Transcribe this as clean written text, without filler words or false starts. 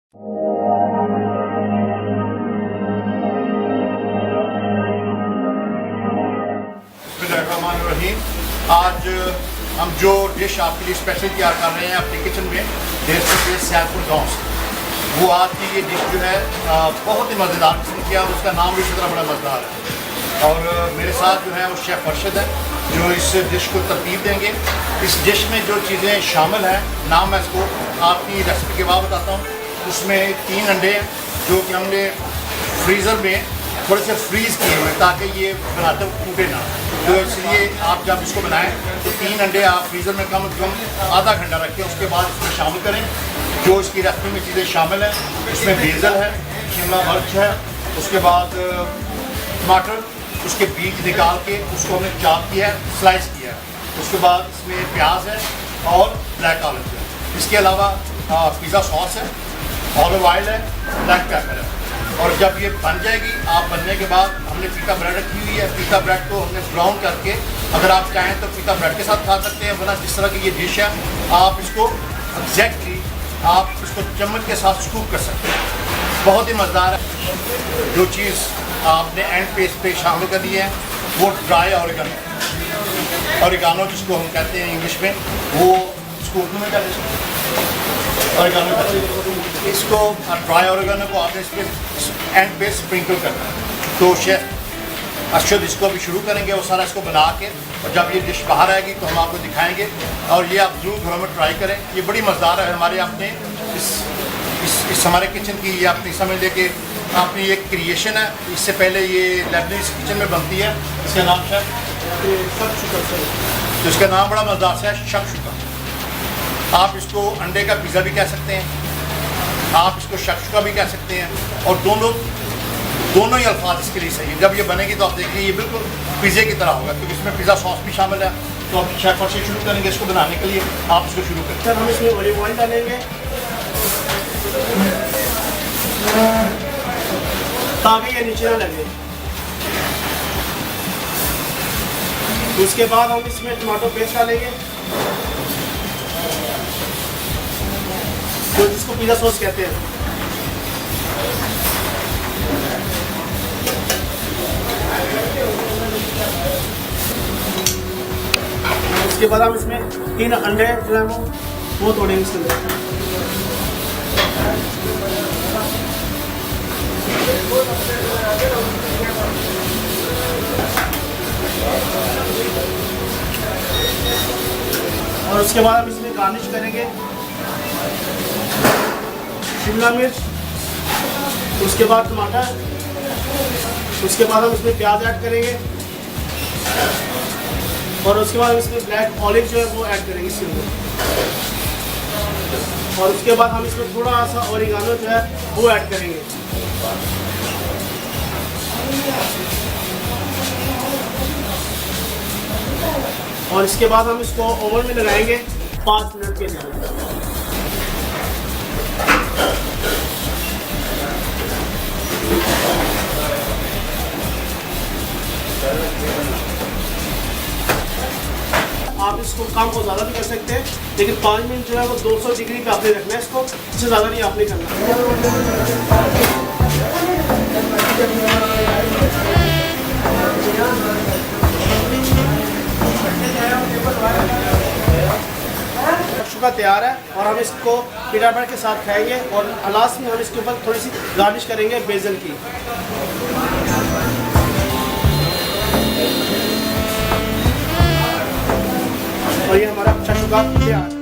बिस्मिल्लाहिर्रहमानिर्रहीम। आज हम जो डिश आपके लिए स्पेशल तैयार कर रहे हैं अपने किचन में 150 रुपये सैलपुर गाँव से, वो आज की ये डिश जो है बहुत ही मज़ेदार किस्म की है और उसका नाम भी इसी तरह बड़ा मज़ेदार है। और मेरे साथ जो है वो शेफ़ अरशद है जो इस डिश को तरतीब देंगे। इस डिश में जो चीज़ें शामिल हैं नाम मैं इसको आपकी रेसिपी के बाद बताता हूँ। उसमें 3 अंडे हैं जो कि हमने फ्रीज़र में थोड़े से फ्रीज़ किए हुए ताकि ये बनाते हुए टूटे ना, तो इसलिए आप जब इसको बनाएं तो 3 अंडे आप फ्रीज़र में कम से कम आधा घंटा रखें, उसके बाद इसमें शामिल करें। जो इसकी रेसिपी में चीज़ें शामिल हैं उसमें बेज़ल है, शिमला मिर्च है, उसके बाद टमाटर, उसके बीज निकाल के उसको हमने चॉप किया है, स्लाइस किया है। उसके बाद इसमें प्याज है और ब्लैक ऑलिव है। इसके अलावा पिज़्ज़ा सॉस है, ऑलिव ऑयल है, ब्लैक पेपर है। और जब ये बन जाएगी, आप बनने के बाद हमने पीटा ब्रेड रखी हुई है। पीटा ब्रेड को हमने ब्राउन करके अगर आप चाहें तो पीटा ब्रेड के साथ खा सकते हैं, वरना जिस तरह की ये डिश है आप इसको एग्जैक्टली आप इसको चम्मच के साथ स्कूप कर सकते हैं। बहुत ही मज़ेदार है। जो चीज़ आपने एंड पे इस पे शामिल कर दी है वो ड्राई ऑरिगानो जिसको हम कहते हैं इंग्लिश में, वो इसको उर्दू में कहते हैं ऑरिगानो कहते हैं। इसको ड्राई ऑरिगानो को आपने इस पर एंड पे स्प्रिंकल करना है। तो शेफ़ अरशद इसको अभी शुरू करेंगे और सारा इसको बना के, और जब ये डिश बाहर आएगी तो हम आपको दिखाएंगे। और ये आप जरूर घरों में ट्राई करें, ये बड़ी मज़ेदार है। हमारे अपने इस हमारे किचन की ये अपनी समझ ले कि अपनी एक क्रिएशन है। इससे पहले ये लेबनीज किचन में बनती है। इसका नाम शेफ़ शक्शुका, तो इसका नाम बड़ा मज़ेदार है शक्शुका। आप इसको अंडे का पिज़्ज़ा भी कह सकते हैं, आप इसको शक्शुका भी कह सकते हैं, और दोनों ही अल्फाज इसके लिए सही है। जब ये बनेगी तो आप देखिए ये बिल्कुल पिज़्ज़े की तरह होगा, क्योंकि इसमें पिज़्ज़ा सॉस भी शामिल है। तो अब शेफ़ से शुरू करेंगे इसको बनाने के लिए, आप इसको शुरू करें। सर हम इसमें ऑलिव ऑयल डालेंगे ताकि ये नीचे ना लगे। उसके बाद हम इसमें टमाटो पेस्ट डालेंगे जो जिसको पिज़्ज़ा सॉस कहते हैं। उसके बाद हम इसमें 3 अंडे जो है वो तोड़ेंगे इसके अंदर। और उसके बाद हम इसमें गार्निश करेंगे शिमला मिर्च, उसके बाद टमाटर, उसके बाद हम इसमें प्याज ऐड करेंगे, और उसके बाद हम इसमें ब्लैक ऑलिव जो है वो ऐड करेंगे इसके अंदर। और उसके बाद हम इसमें थोड़ा सा ऑरिगानो जो है वो ऐड करेंगे। और इसके बाद हम इसको ओवन में लगाएंगे 5 मिनट के लिए। आप इसको कम और ज़्यादा भी कर सकते हैं, लेकिन 5 मिनट जो है वो 200 डिग्री पे आपने रखना है इसको, इससे ज़्यादा नहीं आपने करना। शक्शुका तैयार है और हम इसको पीटा ब्रेड के साथ खाएंगे, और लास्ट में हम इसके ऊपर थोड़ी सी गार्निश करेंगे बेज़ल की। और ये हमारा शक्शुका तैयार है।